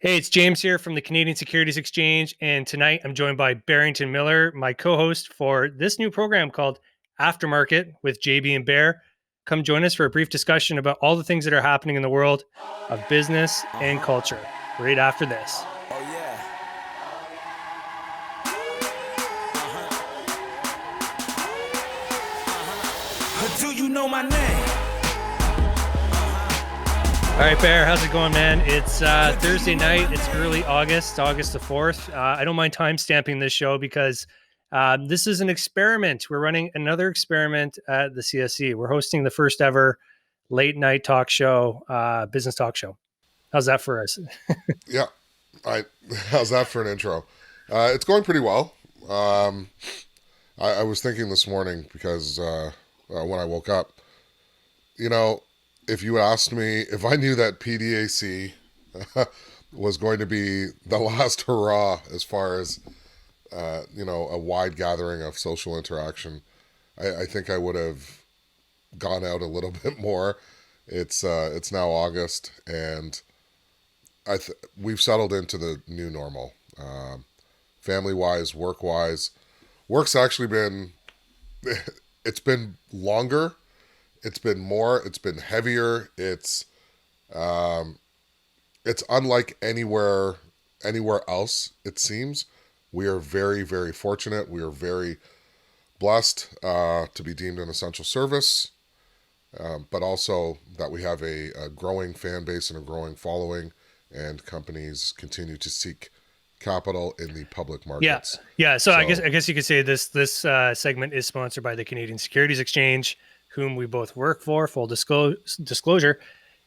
Hey, it's James here from the Canadian Securities Exchange, and tonight I'm joined by Barrington Miller, my co-host for this new program called Aftermarket with JB and Bear. Come join us for a brief discussion about all the things that are happening in the world of business and culture right after this. Oh yeah. Do you know my name? All right, Bear, how's it going, man? It's Thursday night. It's early August the 4th. I don't mind time stamping this show because this is an experiment. We're running another experiment at the CSE. We're hosting the first ever late night talk show, business talk show. How's that for us? Yeah, how's that for an intro? It's going pretty well. I was thinking this morning because when I woke up, if you asked me if I knew that PDAC was going to be the last hurrah as far as a wide gathering of social interaction, I think I would have gone out a little bit more. It's now August, and we've settled into the new normal, family-wise, work-wise. Work's actually been, it's been longer, it's been more, it's been heavier, it's unlike anywhere else, it seems. We are very, very fortunate. We are very blessed to be deemed an essential service, but also that we have a growing fan base and a growing following, and companies continue to seek capital in the public markets. Yeah. So I guess you could say this segment is sponsored by the Canadian Securities Exchange, whom we both work for. Full disclosure.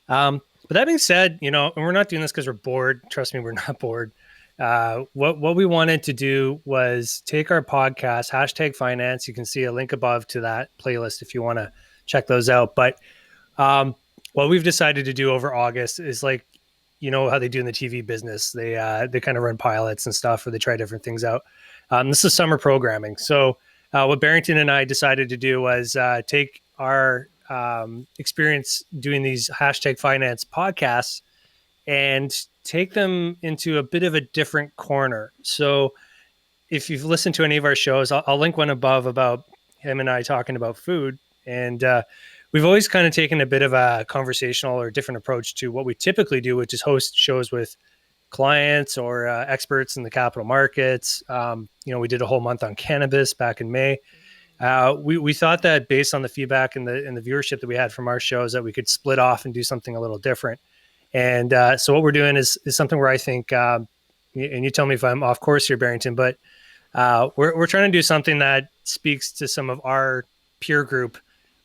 But that being said, and we're not doing this because we're bored. Trust me, we're not bored. What we wanted to do was take our podcast, #finance. You can see a link above to that playlist if you want to check those out. But what we've decided to do over August is how they do in the TV business. They kind of run pilots and stuff, or they try different things out. This is summer programming. So what Barrington and I decided to do was take our experience doing these #finance podcasts and take them into a bit of a different corner. So if you've listened to any of our shows, I'll link one above about him and I talking about food. And we've always kind of taken a bit of a conversational or different approach to what we typically do, which is host shows with clients or experts in the capital markets. We did a whole month on cannabis back in May. We thought that based on the feedback and the viewership that we had from our shows, that we could split off and do something a little different. And so what we're doing is something where I think, and you tell me if I'm off course here, Barrington, but we're trying to do something that speaks to some of our peer group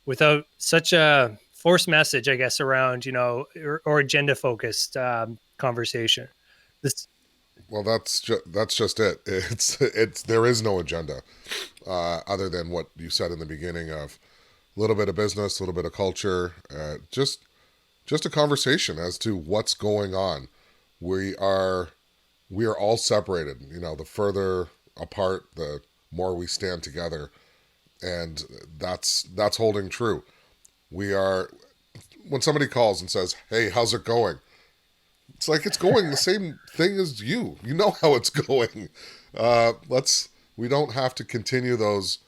without such a forced message, I guess, around, or agenda focused conversation. Well, that's just it. It's there is no agenda other than what you said in the beginning of a little bit of business, a little bit of culture, just a conversation as to what's going on. We are all separated. The further apart, the more we stand together, and that's holding true. When somebody calls and says, "Hey, how's it going?" It's like it's going the same thing as you. You know how it's going. We don't have to continue those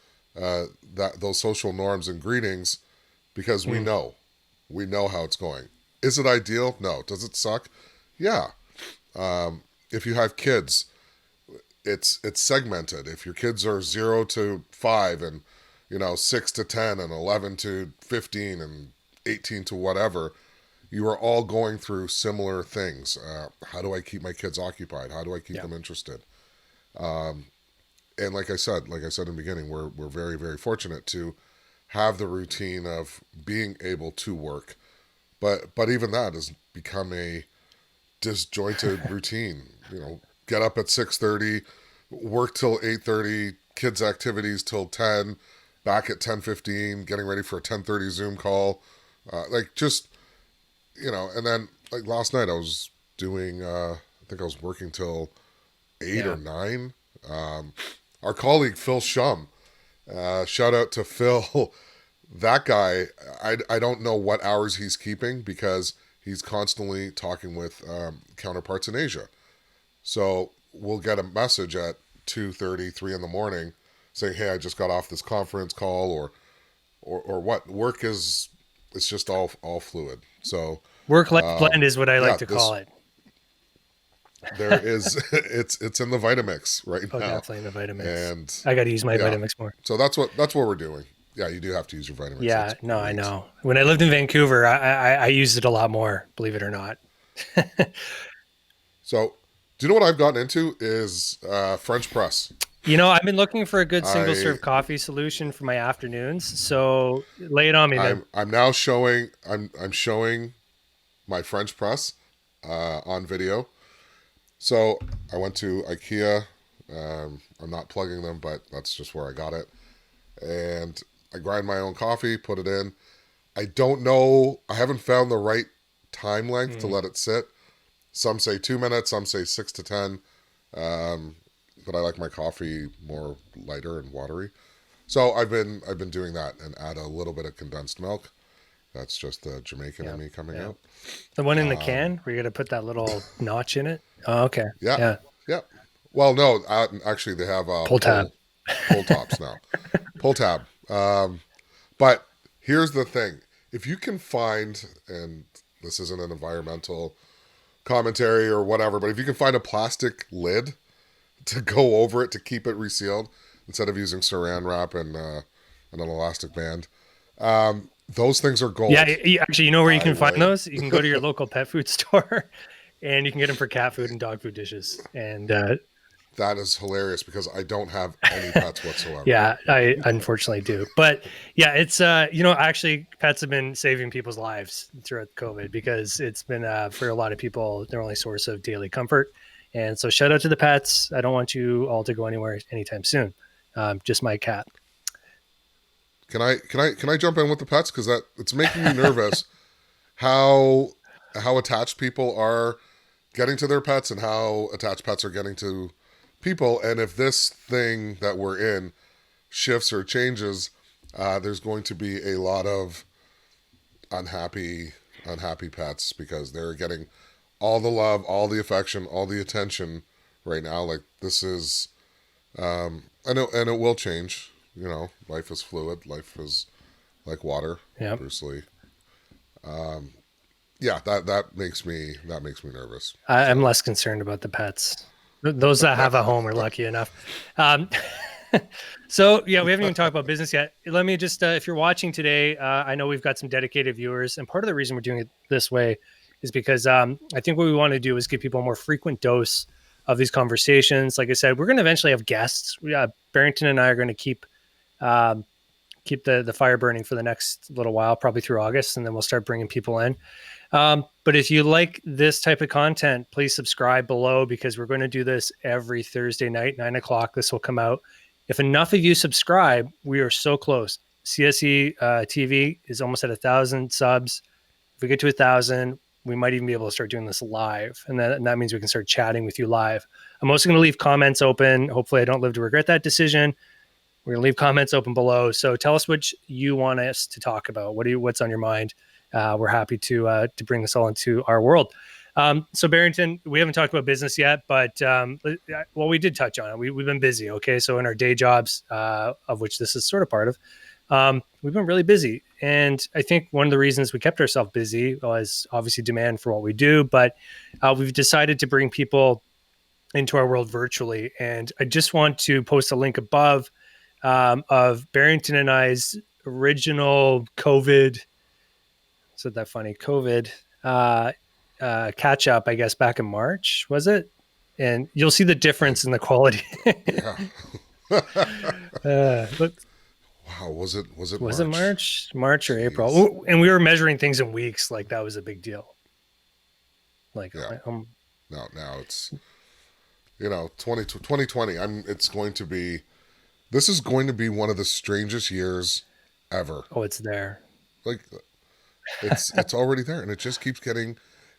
social norms and greetings because we know how it's going. Is it ideal? No. Does it suck? Yeah. If you have kids, it's segmented. If your kids are 0 to 5 and 6 to 10 and 11 to 15 and 18 to whatever, you are all going through similar things. How do I keep my kids occupied? How do I keep them interested? And like I said in the beginning, we're very, very fortunate to have the routine of being able to work. But even that has become a disjointed routine. Get up at 6:30, work till 8:30, kids' activities till 10, back at 10:15, getting ready for a 10:30 Zoom call. And then last night I was doing, I think I was working till 8 or 9. Our colleague Phil Shum, shout out to Phil. That guy, I don't know what hours he's keeping because he's constantly talking with counterparts in Asia. So we'll get a message at 2:30, 3 in the morning saying, hey, I just got off this conference call, or what. Work is, it's just all fluid. So Work-life blend is what I like to call it. There is, it's in the Vitamix right Oh, now. definitely in the Vitamix. And I got to use my Vitamix more. So that's what we're doing. Yeah, you do have to use your Vitamix. Yeah, no, I know. When I lived in Vancouver, I used it a lot more, believe it or not. So, do you know what I've gotten into is French press. I've been looking for a good single serve coffee solution for my afternoons. So lay it on me, man. I'm now showing I'm showing my French press on video. So I went to IKEA. I'm not plugging them, but that's just where I got it. And I grind my own coffee, put it in. I don't know. I haven't found the right time length to let it sit. Some say 2 minutes, some say 6 to 10. But I like my coffee more lighter and watery. So I've been doing that and add a little bit of condensed milk. That's just the Jamaican in me coming out. The one in the can where you're going to put that little notch in it? Oh, okay. Yeah. Well, no, actually they have pull tab. Pull tops now. Pull tab. But here's the thing. If you can find, and this isn't an environmental commentary or whatever, but if you can find a plastic lid to go over it to keep it resealed instead of using saran wrap and an elastic band, those things are gold. Yeah, actually, you know where you can find those? You can go to your local pet food store and you can get them for cat food and dog food dishes. And that is hilarious because I don't have any pets whatsoever. Yeah, I unfortunately do. But yeah, it's, actually pets have been saving people's lives throughout COVID because it's been, for a lot of people, their only source of daily comfort. And so shout out to the pets. I don't want you all to go anywhere anytime soon. Just my cat. Can I jump in with the pets? Because it's making me nervous how attached people are getting to their pets and how attached pets are getting to people. And if this thing that we're in shifts or changes, there's going to be a lot of unhappy pets because they're getting all the love, all the affection, all the attention right now. Like this is, and it will change. Life is fluid. Life is like water. Yeah, Bruce Lee. Yeah, that makes me nervous. I'm less concerned about the pets. Those that have a home are lucky enough. So yeah, we haven't even talked about business yet. Let me just, if you're watching today, I know we've got some dedicated viewers, and part of the reason we're doing it this way is because I think what we want to do is give people a more frequent dose of these conversations. Like I said, we're going to eventually have guests. Barrington and I are going to keep the fire burning for the next little while, probably through August, and then we'll start bringing people in. But if you like this type of content, please subscribe below because we're going to do this every Thursday night, 9:00. This will come out. If enough of you subscribe, we are so close. CSE TV is almost at 1,000 subs. If we get to 1,000, we might even be able to start doing this live. And that means we can start chatting with you live. I'm also going to leave comments open. Hopefully I don't live to regret that decision. We're going to leave comments open below. So tell us what you want us to talk about. What's on your mind? We're happy to bring this all into our world. So Barrington, we haven't talked about business yet, but we did touch on it. We've been busy. Okay. So in our day jobs, of which this is sort of part of, we've been really busy. And I think one of the reasons we kept ourselves busy was obviously demand for what we do, but we've decided to bring people into our world virtually. And I just want to post a link above of Barrington and I's original COVID. Said that funny COVID catch up, I guess, back in March, was it? And you'll see the difference in the quality. Yeah. Wow, was it March or April? And we were measuring things in weeks, like that was a big deal. Like, yeah. Now it's 2020. This is going to be one of the strangest years ever. Oh, it's there. Like it's already there, and it just keeps getting.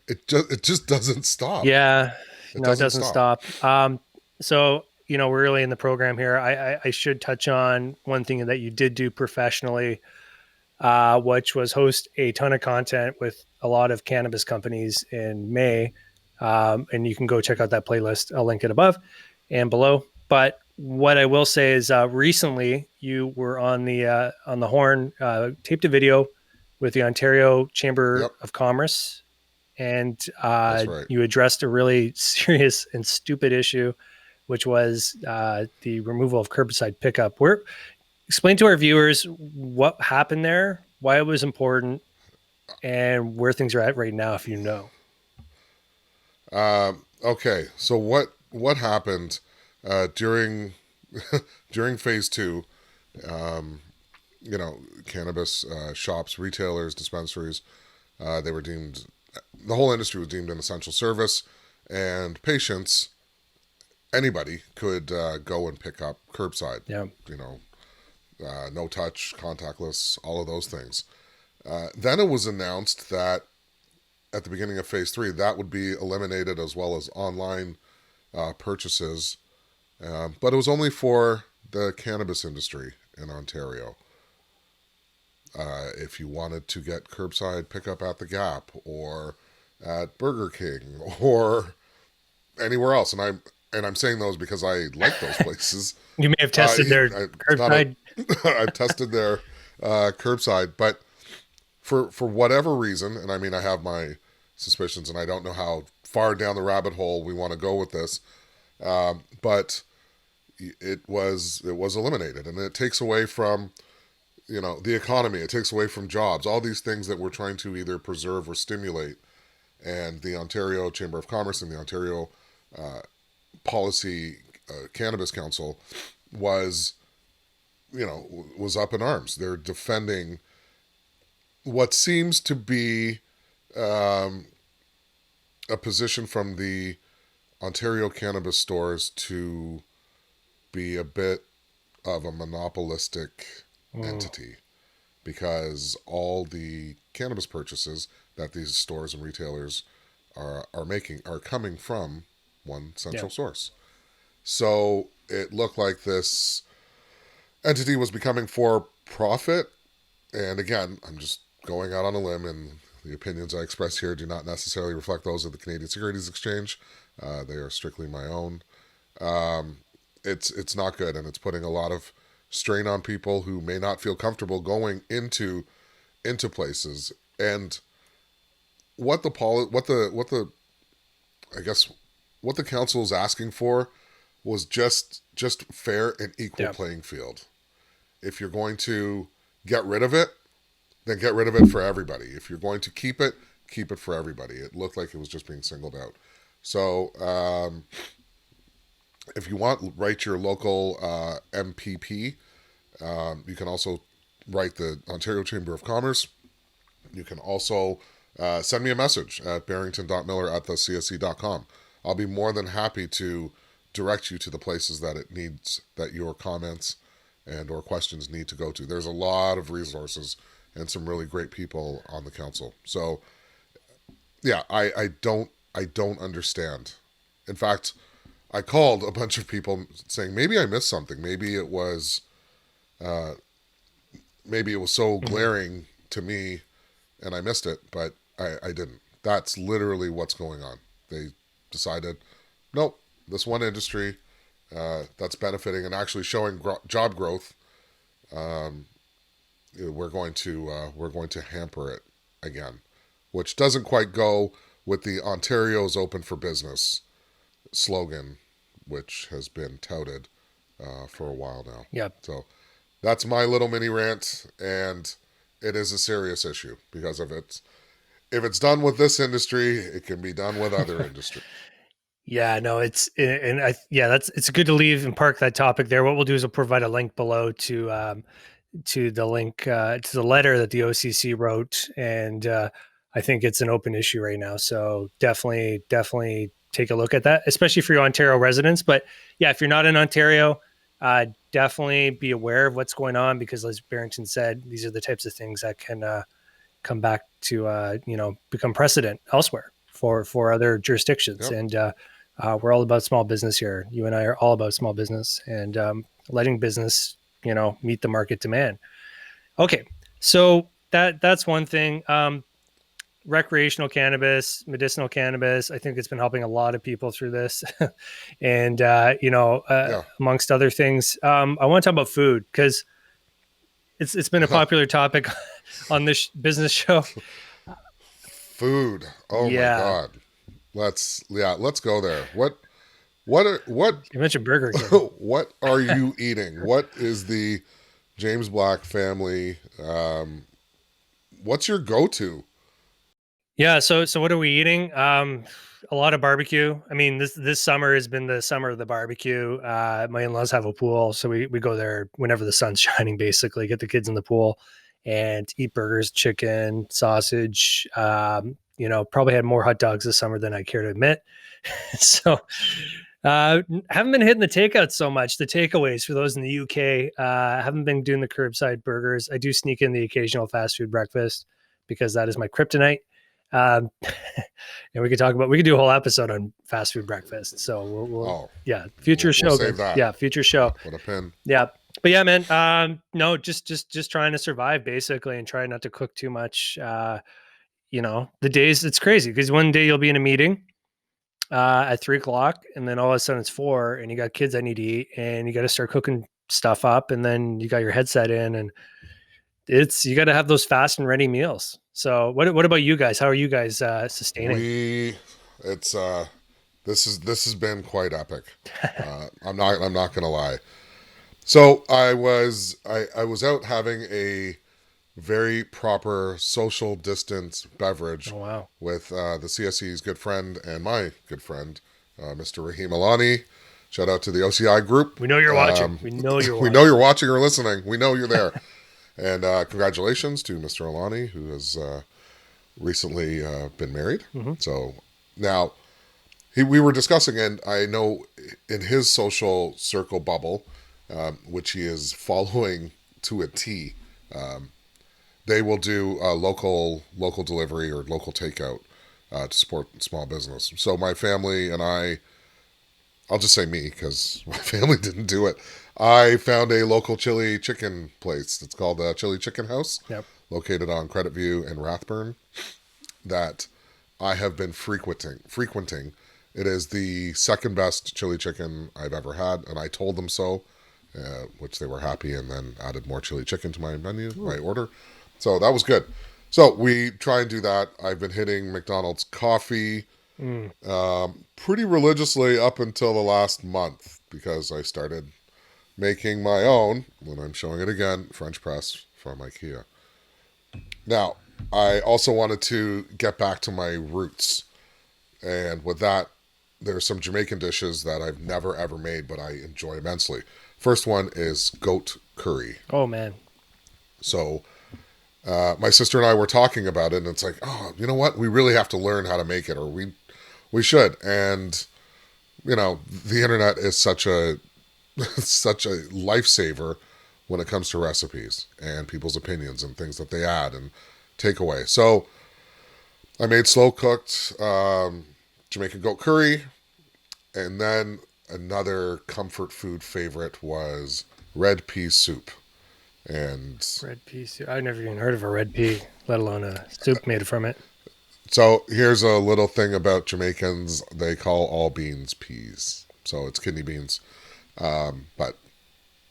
It just doesn't stop. Yeah, it doesn't stop. So we're really in the program here. I should touch on one thing that you did do professionally, which was host a ton of content with a lot of cannabis companies in May. And you can go check out that playlist. I'll link it above and below. But what I will say is recently you were on the horn, taped a video with the Ontario Chamber Yep, of Commerce, and that's right. you addressed a really serious and stupid issue, which was the removal of curbside pickup. Explain to our viewers what happened there, why it was important, and where things are at right now, if you know. Okay, so what happened during during phase two? Cannabis shops, retailers, dispensaries, they were deemed, the whole industry was deemed an essential service, and patients, anybody could go and pick up curbside. Yeah. No touch, contactless, all of those things. Then it was announced that at the beginning of phase three, that would be eliminated, as well as online purchases. But it was only for the cannabis industry in Ontario. If you wanted to get curbside pickup at the Gap or at Burger King or anywhere else, and I'm saying those because I like those places. You may have tested their curbside. I've tested their curbside, but for whatever reason, and I mean, I have my suspicions, and I don't know how far down the rabbit hole we want to go with this, but it was eliminated, and it takes away from the economy. It takes away from jobs, all these things that we're trying to either preserve or stimulate. And the Ontario Chamber of Commerce and the Ontario Policy Cannabis Council was up in arms. They're defending what seems to be a position from the Ontario cannabis stores to be a bit of a monopolistic entity, because all the cannabis purchases that these stores and retailers are making are coming from one central source. So it looked like this entity was becoming for profit. And again, I'm just going out on a limb, and the opinions I express here do not necessarily reflect those of the Canadian Securities Exchange. They are strictly my own. It's not good, and it's putting a lot of strain on people who may not feel comfortable going into places. And what the council is asking for was just fair and equal playing field. If you're going to get rid of it, then get rid of it for everybody. If you're going to keep it for everybody. It looked like it was just being singled out. So if you want, write your local MPP. You can also write the Ontario Chamber of Commerce. You can also send me a message at barrington.miller@thecse.com. I'll be more than happy to direct you to the places that your comments and or questions need to go to. There's a lot of resources and some really great people on the council. So yeah, I don't understand. In fact, I called a bunch of people saying maybe I missed something. Maybe it was so glaring to me and I missed it, but I didn't. That's literally what's going on. They decided, nope, this one industry that's benefiting and actually showing job growth, we're going to hamper it again, which doesn't quite go with the Ontario's open for business slogan, which has been touted for a while now. Yep. So that's my little mini rant, and it is a serious issue because if it's done with this industry, it can be done with other industries. Yeah, no, it's good to leave and park that topic there. What we'll do is we'll provide a link below to the link to the letter that the OCC wrote, and I think it's an open issue right now. So definitely take a look at that, especially for your Ontario residents. But yeah, if you're not in Ontario, definitely be aware of what's going on, because as Barrington said, these are the types of things that can come back to become precedent elsewhere for other jurisdictions. Yep. And we're all about small business here. You and I are all about small business and letting business meet the market demand. Okay, so that's one thing. recreational cannabis, medicinal cannabis. I think it's been helping a lot of people through this. And, Yeah. amongst other things, I want to talk about food because it's been a popular topic on this business show. Food. Oh my Yeah. God. Let's go there. What You mentioned Burger King. what are you eating? What is the James Black family? What's your go-to? Yeah. So what are we eating? A lot of barbecue. I mean, this summer has been the summer of the barbecue. My in-laws have a pool, so we go there whenever the sun's shining. Basically, get the kids in the pool and eat burgers, chicken, sausage. Probably had more hot dogs this summer than I care to admit. So, haven't been hitting the takeouts so much. The takeaways for those in the UK. Haven't been doing the curbside burgers. I do sneak in the occasional fast food breakfast because that is my kryptonite. Um, and we could do a whole episode on fast food breakfast. So future show. We'll save that. Yeah, future show. Put a pin. Yeah, but yeah, man. No, just trying to survive basically, and try not to cook too much. The days it's crazy because one day you'll be in a meeting at 3:00, and then all of a sudden it's 4, and you got kids that need to eat, and you got to start cooking stuff up, and then you got your headset in, and you got to have those fast and ready meals. So what about you guys? How are you guys sustaining? This has been quite epic. I'm not gonna lie. So I was out having a very proper social distance beverage Oh wow. with the CSE's good friend and my good friend, Mr. Rahim Alani. Shout out to the OCI group. We know you're watching. We know you're watching. We know you're watching or listening. We know you're there. And congratulations to Mr. Alani, who has recently been married. Mm-hmm. So now we were discussing, and I know in his social circle bubble, which he is following to a T, they will do local delivery or local takeout to support small business. So my family and I'll just say me because my family didn't do it. I found a local chili chicken place. It's called Chili Chicken House, Yep. located on Credit View and Rathburn, that I have been frequenting. It is the second best chili chicken I've ever had, and I told them so, which they were happy, and then added more chili chicken to my menu, my order. So that was good. So we try and do that. I've been hitting McDonald's coffee pretty religiously up until the last month because I started making my own, when I'm showing it again, French press from IKEA. Now, I also wanted to get back to my roots. And with that, there's some Jamaican dishes that I've never ever made, but I enjoy immensely. First one is goat curry. Oh man. So my sister and I were talking about it, and it's like, oh, you know what? We really have to learn how to make it, or we should. And, the internet is such a lifesaver when it comes to recipes and people's opinions and things that they add and take away. So I made slow cooked Jamaican goat curry, and then another comfort food favorite was red pea soup. And Red pea soup. I've never even heard of a red pea, let alone a soup made from it. so here's a little thing about Jamaicans: they call all beans peas. So it's kidney beans, but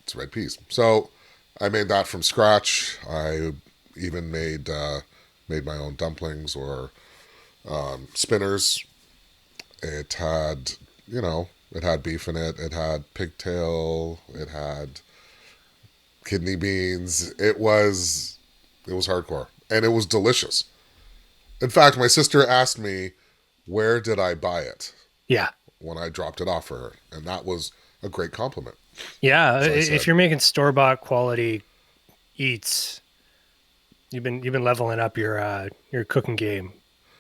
it's red peas. So I made that from scratch. I even made my own dumplings or spinners. It had, it had beef in it. It had pigtail. It had kidney beans. It was hardcore, and it was delicious. In fact, my sister asked me, where did I buy it? Yeah. When I dropped it off for her, and that was a great compliment. Yeah. So if you're making store-bought quality eats, you've been leveling up your cooking game.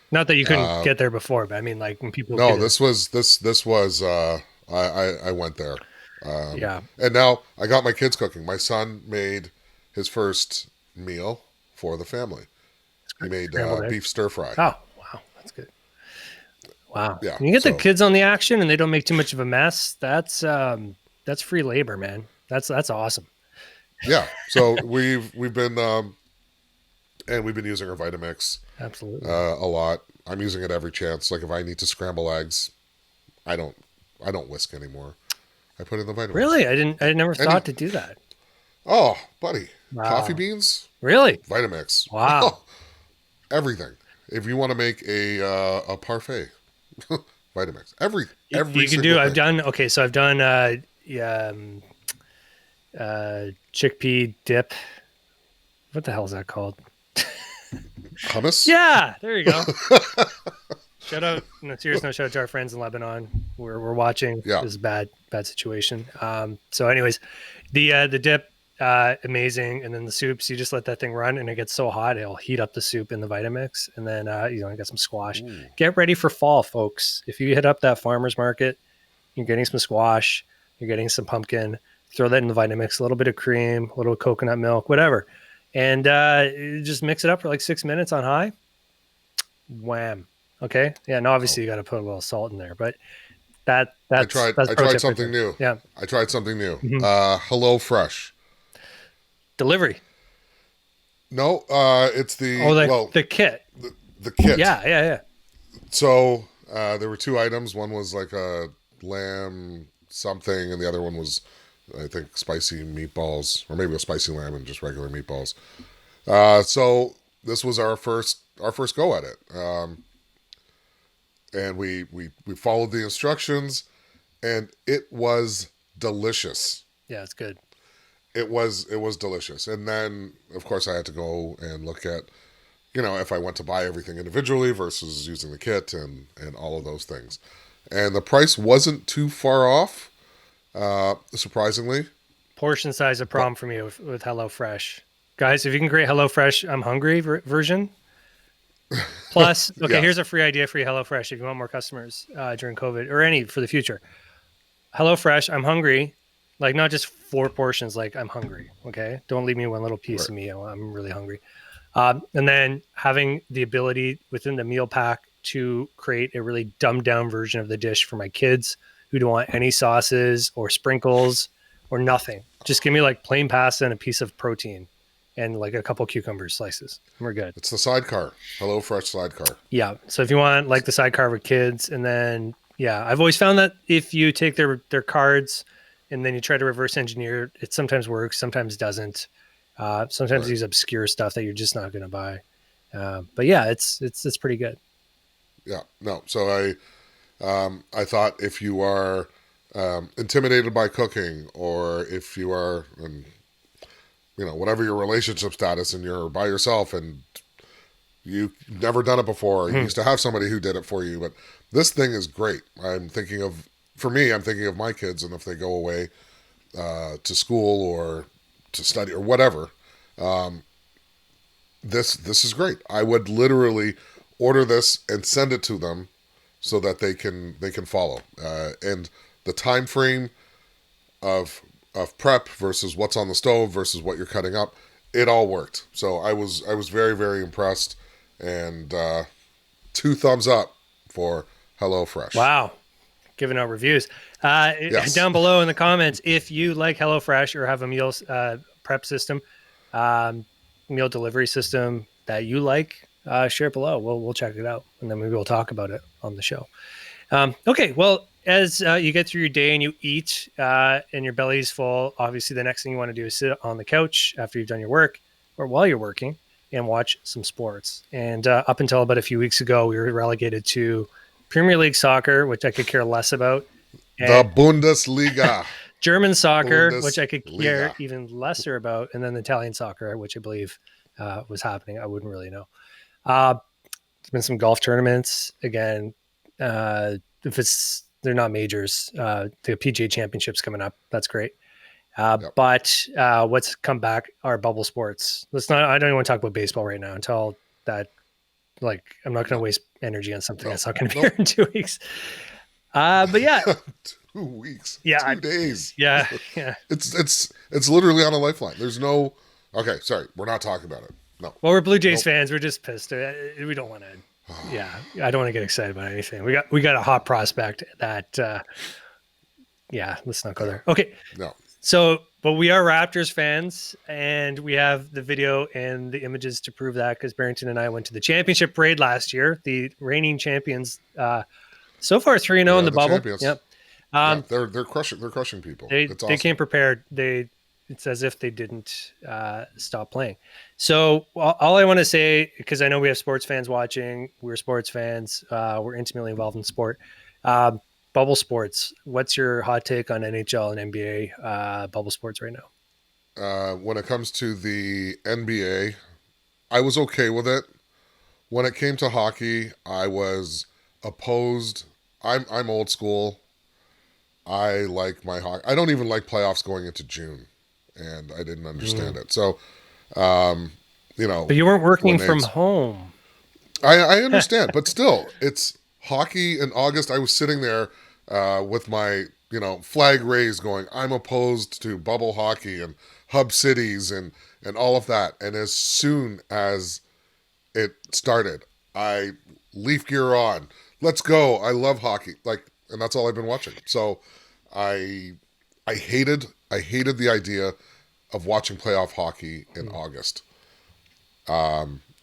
Not that you couldn't get there before, but I mean, like when people. No, this was I went there. Yeah. And now I got my kids cooking. My son made his first meal for the family. He made beef stir fry. Oh, wow. That's good. Wow. Yeah. When you get the kids on the action and they don't make too much of a mess, that's free labor, man. That's awesome. Yeah. So we've been and we've been using our Vitamix. Absolutely. a lot. I'm using it every chance. Like if I need to scramble eggs, I don't whisk anymore. I put in the Vitamix. Really? I never Any thought to do that. Oh, buddy, coffee Wow. beans, Really? Vitamix, Wow. everything. If you want to make a parfait, Vitamix, every You can do, single I've thing. done, okay, so I've done yeah, chickpea dip. What the hell is that called? Hummus. Yeah, there you go. Shout out, no, serious no, shout out to our friends in Lebanon. We're watching. Yeah. This is bad situation. So anyways, the dip, amazing. And then the soups, you just let that thing run and it gets so hot, it'll heat up the soup in the Vitamix. And then, you get some squash. Ooh. Get ready for fall, folks. If you hit up that farmer's market, you're getting some squash, you're getting some pumpkin, throw that in the Vitamix, a little bit of cream, a little coconut milk, whatever. And just mix it up for like 6 minutes on high. Wham. Okay. Yeah. And obviously you got to put a little salt in there, but that's I tried pro tip something right there. new. Yeah. I tried something new. Mhm. Hello Fresh. Delivery. No, it's the The kit. the kit. Yeah. So there were two items. One was like a lamb something, and the other one was, I think, spicy meatballs, or maybe a spicy lamb and just regular meatballs. So this was our first go at it, and we followed the instructions, and it was delicious. Yeah. It's good. It was delicious. And then of course I had to go and look at, if I went to buy everything individually versus using the kit and all of those things. And the price wasn't too far off, surprisingly. Portion size a problem for me with HelloFresh. Guys, if you can create HelloFresh, I'm hungry version. Plus, okay, Yes. here's a free idea for you, HelloFresh, if you want more customers during COVID or any for the future. HelloFresh, I'm hungry. Like not just 4 portions, like I'm hungry. Okay. Don't leave me one little piece Right. of meal. I'm really hungry. And then having the ability within the meal pack to create a really dumbed down version of the dish for my kids who don't want any sauces or sprinkles or nothing. Just give me like plain pasta and a piece of protein and like a couple cucumber slices. We're good. It's the sidecar. Hello Fresh sidecar. Yeah. So if you want like the sidecar with kids, and then I've always found that if you take their cards and then you try to reverse engineer, it sometimes works, sometimes doesn't. Sometimes Right. use obscure stuff that you're just not going to buy. But yeah, it's pretty good. Yeah. No. So I thought if you are intimidated by cooking, or if you are, whatever your relationship status, and you're by yourself and you've never done it before, you used to have somebody who did it for you, but this thing is great. I'm thinking of my kids, and if they go away to school or to study or whatever, this is great. I would literally order this and send it to them so that they can follow. And the time frame of prep versus what's on the stove versus what you're cutting up, it all worked. So I was very, very impressed, and 2 thumbs up for HelloFresh. Wow. Giving out reviews. Yes. Down below in the comments, if you like HelloFresh or have a meal prep system, meal delivery system that you like, share it below. We'll check it out, and then maybe we'll talk about it on the show. Okay, well, as you get through your day and you eat and your belly's full, obviously the next thing you want to do is sit on the couch after you've done your work or while you're working and watch some sports. And up until about a few weeks ago, we were relegated to Premier League soccer, which I could care less about. The Bundesliga. German soccer, which I could Bundesliga. care even lesser about, and then the Italian soccer, which I believe was happening. I wouldn't really know. There's been some golf tournaments again. If they're not majors, the PGA Championships coming up. That's great. Yep. But what's come back are bubble sports. I don't even want to talk about baseball right now until that. Like, I'm not going to waste energy on something that's not going to be here in 2 weeks. But yeah, 2 weeks. Yeah, 2 days. yeah. It's literally on a lifeline. There's no. Okay, sorry, we're not talking about it. No. Well, we're Blue Jays Nope. fans. We're just pissed. We don't want to. Yeah, I don't want to get excited about anything. We got a hot prospect that. Yeah, let's not go there. Okay, No. so But we are Raptors fans, and we have the video and the images to prove that because Barrington and I went to the championship parade last year. The reigning champions, so far 3-0 They in are the the bubble. champions. Yep. Yeah, they're crushing people. It's They awesome. came prepared. It's as if they didn't stop playing. So all I want to say, because I know we have sports fans watching, we're sports fans, we're intimately involved in sport. Bubble sports. What's your hot take on NHL and NBA bubble sports right now? When it comes to the NBA, I was okay with it. When it came to hockey, I was opposed. I'm old school. I like my hockey. I don't even like playoffs going into June, and I didn't understand it. So, you know, But you weren't when working they, from home. I understand, but still, it's hockey in August. I was sitting there with my flag raised, going, "I'm opposed to bubble hockey and hub cities and all of that." And as soon as it started, I leaf gear on. Let's go. I love hockey. And that's all I've been watching. So I I hated the idea of watching playoff hockey in August.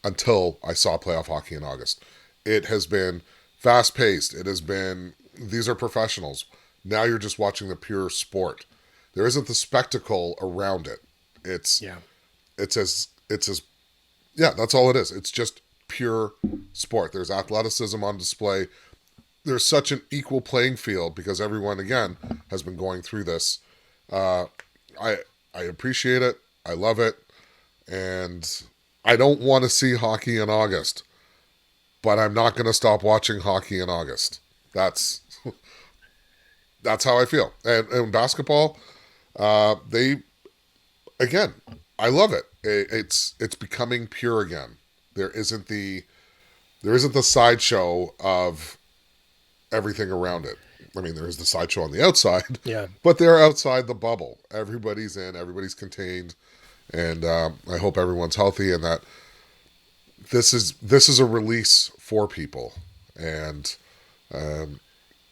Until I saw playoff hockey in August. It has been fast paced. It has been, these are professionals. Now you're just watching the pure sport. There isn't the spectacle around it. It's Yeah. it's as yeah, that's all it is. It's just pure sport. There's athleticism on display. There's such an equal playing field because everyone again has been going through this. Uh, I I appreciate it. I love it, and I don't want to see hockey in August, but I'm not going to stop watching hockey in August. That's that's how I feel. And basketball, they again, I love it. It's becoming pure again. There isn't the sideshow of everything around it. I mean, there is the sideshow on the outside, Yeah. but they're outside the bubble. Everybody's in, everybody's contained, and I hope everyone's healthy and that this is a release for people. And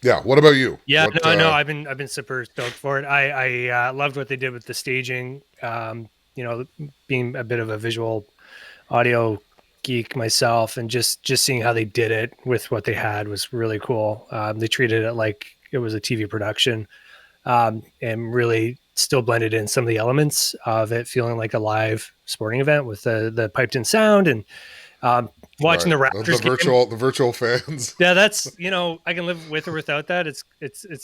yeah, what about you? Yeah, What? no, I've been super stoked for it. I loved what they did with the staging. Being a bit of a visual audio geek myself, and just seeing how they did it with what they had was really cool. They treated it like it was a TV production, and really still blended in some of the elements of it, feeling like a live sporting event with the piped in sound and watching Right, the the Raptors game. virtual fans. Yeah, that's I can live with or without that. It's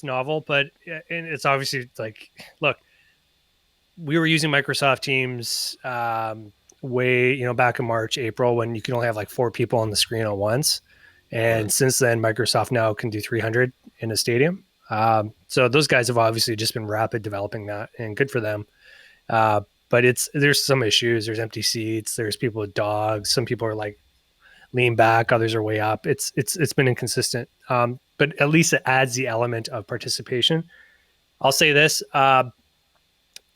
novel, but and it's obviously like, look, we were using Microsoft Teams way back in March, April when you can only have like 4 people on the screen at once, and Right. since then Microsoft now can do 300 in a stadium. So those guys have obviously just been rapid developing that, and good for them. But there's some issues. There's empty seats. There's people with dogs. Some people are like lean back, others are way up. It's been inconsistent, but at least it adds the element of participation. I'll say this: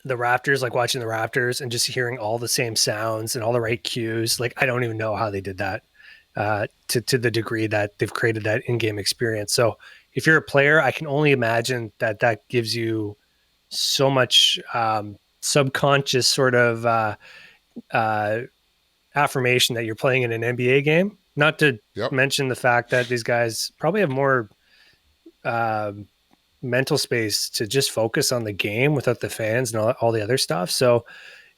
the Raptors, like watching the Raptors and just hearing all the same sounds and all the right cues. Like I don't even know how they did that to the degree that they've created that in-game experience. So if you're a player, I can only imagine that gives you so much subconscious sort of uh, affirmation that you're playing in an NBA game. Not to Yep. mention the fact that these guys probably have more uh, mental space to just focus on the game without the fans and all the other stuff. So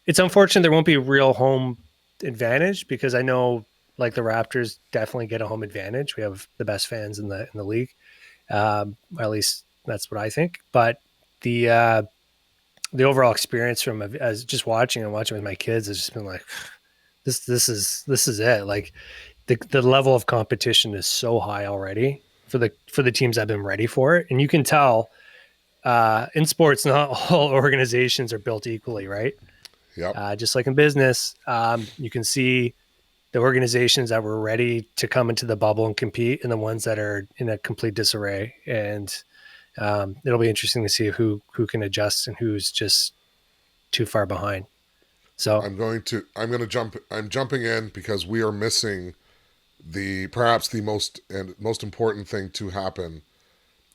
it's unfortunate there won't be a real home advantage because I know like the Raptors definitely get a home advantage. We have the best fans in the league. At least that's what I think. But the overall experience from as just watching and watching with my kids has just been like this is it. Like the level of competition is so high already for the teams that have been ready for it, and you can tell in sports not all organizations are built equally, right? Yep. Just like in business, you can see the organizations that were ready to come into the bubble and compete, and the ones that are in a complete disarray. And it'll be interesting to see who can adjust and who's just too far behind. So I'm jumping in because we are missing the perhaps the most important thing to happen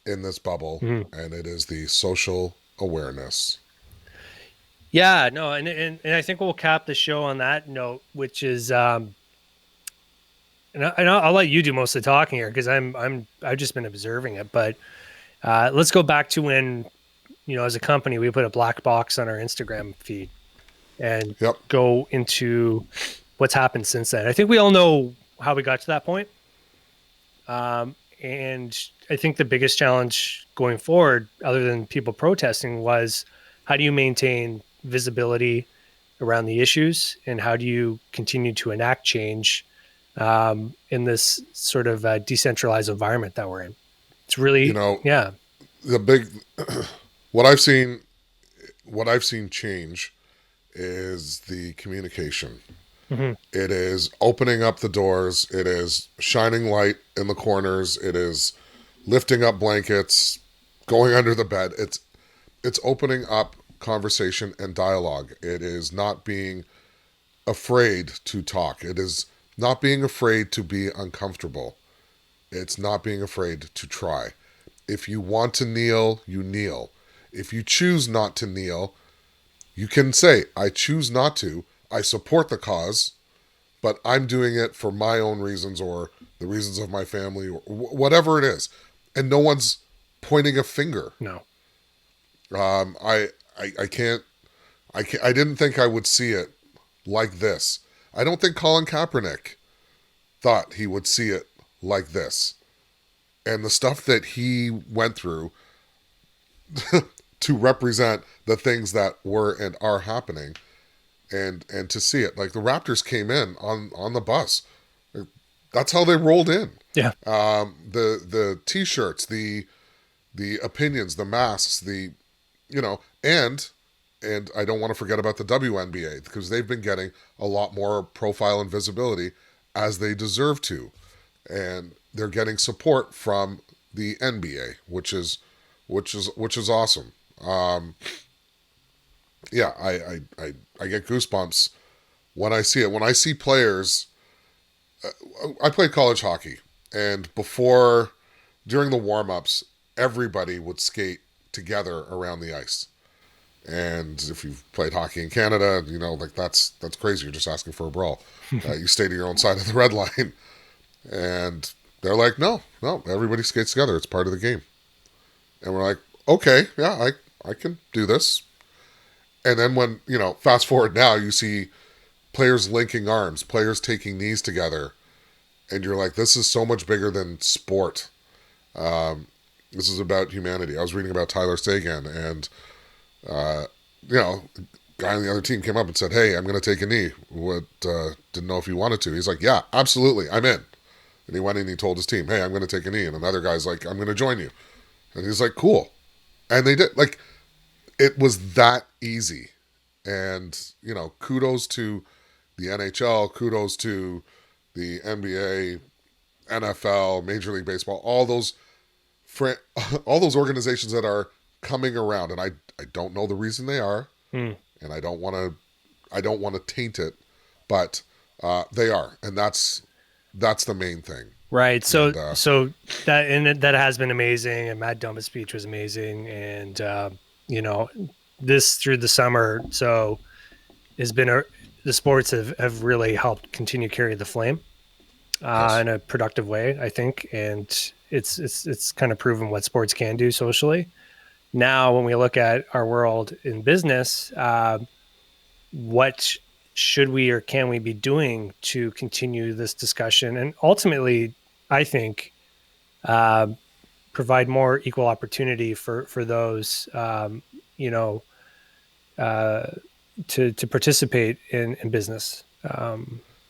in this bubble, mhm. and it is the social awareness. Yeah, no, and I think we'll cap the show on that note, which is, I'll let you do most of the talking here because I've just been observing it. But let's go back to when, as a company, we put a black box on our Instagram feed and Yep. go into what's happened since then. I think we all know how we got to that point. And I think the biggest challenge going forward, other than people protesting, was how do you maintain visibility around the issues and how do you continue to enact change in this sort of decentralized environment that we're in? It's You really, know, yeah. the big what I've seen change is the communication. Hmm. It is opening up the doors. It is shining light in the corners. It is lifting up blankets, going under the bed. It's opening up conversation and dialogue. It is not being afraid to talk. It is not being afraid to be uncomfortable. It's not being afraid to try. If you want to kneel, you kneel. If you choose not to kneel, you can say, I choose not to. I support the cause, but I'm doing it for my own reasons or the reasons of my family or whatever it is. And no one's pointing a finger. No. I can't, I didn't think I would see it like this. I don't think Colin Kaepernick thought he would see it like this. And the stuff that he went through to represent the things that were and are happening and to see it. Like the Raptors came in on the bus. That's how they rolled in. Yeah. The t-shirts, the opinions, the masks, and I don't want to forget about the WNBA because they've been getting a lot more profile and visibility as they deserve to. And they're getting support from the NBA, which is awesome. Yeah, I get goosebumps when I see it. When I see players, I played college hockey, and during the warm-ups, everybody would skate together around the ice. And if you've played hockey in Canada, like that's crazy. You're just asking for a brawl. You stay to your own side of the red line, and they're like, no, everybody skates together. It's part of the game. And we're like, okay, yeah, I can do this. And then when, fast forward now, you see players linking arms, players taking knees together, and you're like, this is so much bigger than sport. This is about humanity. I was reading about Tyler Sagan, and, guy on the other team came up and said, hey, I'm going to take a knee. Didn't know if he wanted to. He's like, yeah, absolutely, I'm in. And he went in and he told his team, hey, I'm going to take a knee. And another guy's like, I'm going to join you. And he's like, cool. And they did. Like, it was that easy. And, kudos to the NHL, kudos to the NBA, NFL, Major League Baseball, all those organizations that are coming around. And I don't know the reason they are. And I don't want to taint it, but they are. And that's the main thing. Right. So that has been amazing. And Matt Dumba's speech was amazing. And, this through the summer. So has been the sports have really helped continue carry the flame in a productive way, I think. And it's kind of proven what sports can do socially. Now, when we look at our world in business, what should we or can we be doing to continue this discussion? And ultimately, I think, provide more equal opportunity for those, to participate in business.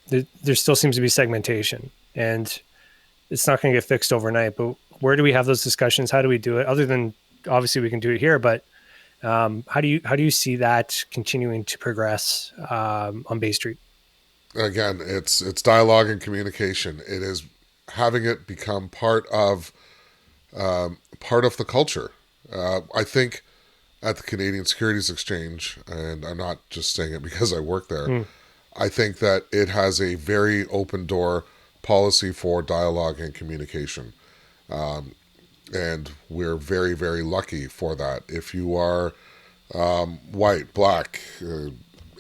There still seems to be segmentation, and it's not going to get fixed overnight. But where do we have those discussions? How do we do it? Other than obviously we can do it here, but how do you see that continuing to progress on Bay Street? Again, it's dialogue and communication. It is having it become part of the culture. I think at the Canadian Securities Exchange, and I'm not just saying it because I work there, I think that it has a very open door policy for dialogue and communication. And we're very, very lucky for that. If you are white, black,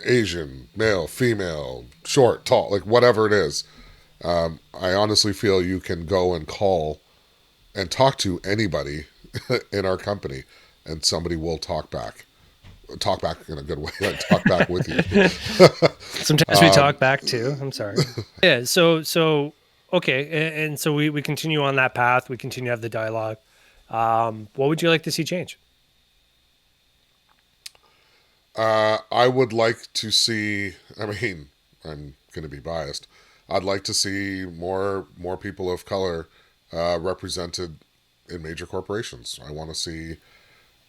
Asian, male, female, short, tall, like whatever it is. I honestly feel you can go and call and talk to anybody in our company, and somebody will talk back. Talk back in a good way. Like talk back with you. Sometimes we talk back too. I'm sorry. Yeah. So okay, and so we continue on that path. We continue to have the dialogue. What would you like to see change? I would like to see. I mean, I'm going to be biased. I'd like to see more people of color represented in major corporations. I want to see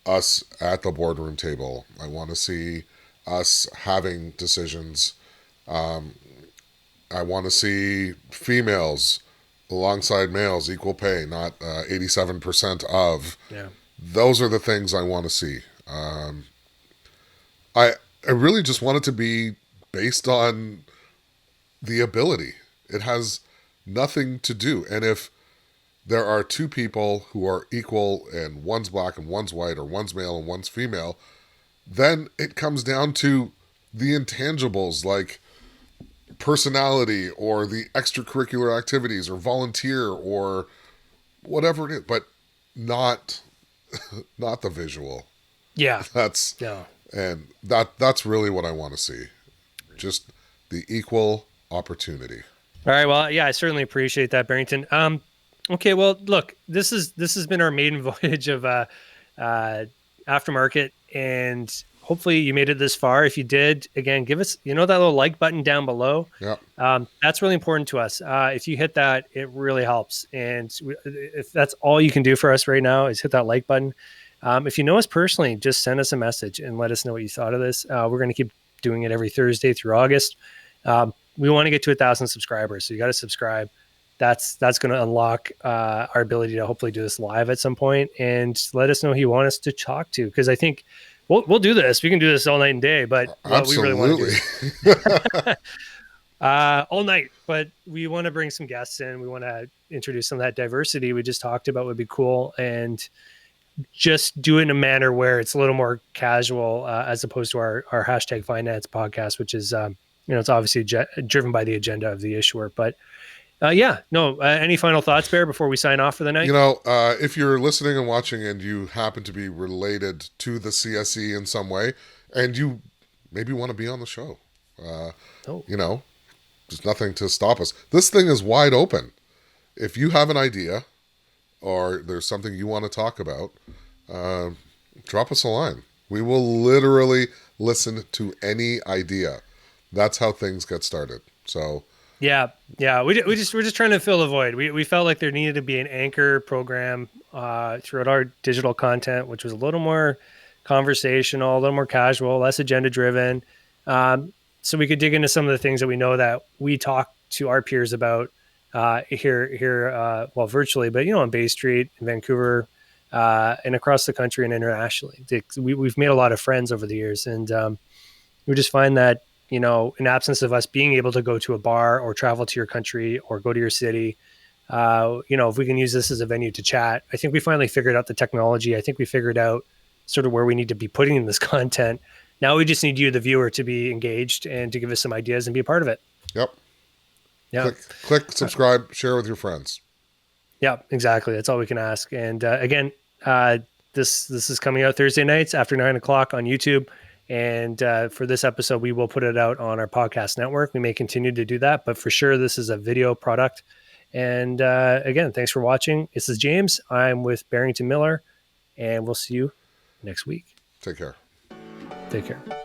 us at the boardroom table. I want to see us having decisions. I want to see females alongside males, equal pay, not 87% of. Yeah. Those are the things I want to see. I really just want it to be based on the ability. It has nothing to do. And if there are two people who are equal and one's black and one's white, or one's male and one's female, then it comes down to the intangibles like personality or the extracurricular activities or volunteer or whatever it is, but not the visual. Yeah. That's that's really what I want to see. Just the equal opportunity. All right. Well, yeah, I certainly appreciate that, Barrington. Okay. Well, look, this has been our maiden voyage of Aftermarket, and hopefully you made it this far. If you did, again, give us, that little like button down below. Yeah. That's really important to us. If you hit that, it really helps. And if that's all you can do for us right now is hit that like button. If you know us personally, just send us a message and let us know what you thought of this. We're going to keep doing it every Thursday through August. We want to get to 1,000 subscribers. So you got to subscribe. That's going to unlock our ability to hopefully do this live at some point, and let us know who you want us to talk to. Because I think we'll do this. We can do this all night and day, but we really want to do it all night. But we want to bring some guests in. We want to introduce some of that diversity we just talked about would be cool, and just do it in a manner where it's a little more casual as opposed to our hashtag finance podcast, which is, it's obviously driven by the agenda of the issuer. But any final thoughts, Bear, before we sign off for the night? If you're listening and watching and you happen to be related to the CSE in some way, and you maybe want to be on the show, there's nothing to stop us. This thing is wide open. If you have an idea or there's something you want to talk about, drop us a line. We will literally listen to any idea. That's how things get started. So yeah. We're just trying to fill the void. We felt like there needed to be an anchor program throughout our digital content, which was a little more conversational, a little more casual, less agenda driven. So we could dig into some of the things that we know that we talk to our peers about here, virtually, but on Bay Street in Vancouver, and across the country and internationally. We've made a lot of friends over the years, and we just find that in absence of us being able to go to a bar or travel to your country or go to your city, if we can use this as a venue to chat. I think we finally figured out the technology. I think we figured out sort of where we need to be putting in this content. Now we just need you, the viewer, to be engaged and to give us some ideas and be a part of it. Yep. Yeah. Click, subscribe, share with your friends. Yeah, exactly. That's all we can ask. And again, this is coming out Thursday nights after 9:00 on YouTube. And for this episode, we will put it out on our podcast network. We may continue to do that, but for sure, this is a video product. And again, thanks for watching. This is James. I'm with Barrington Miller, and we'll see you next week. Take care. Take care.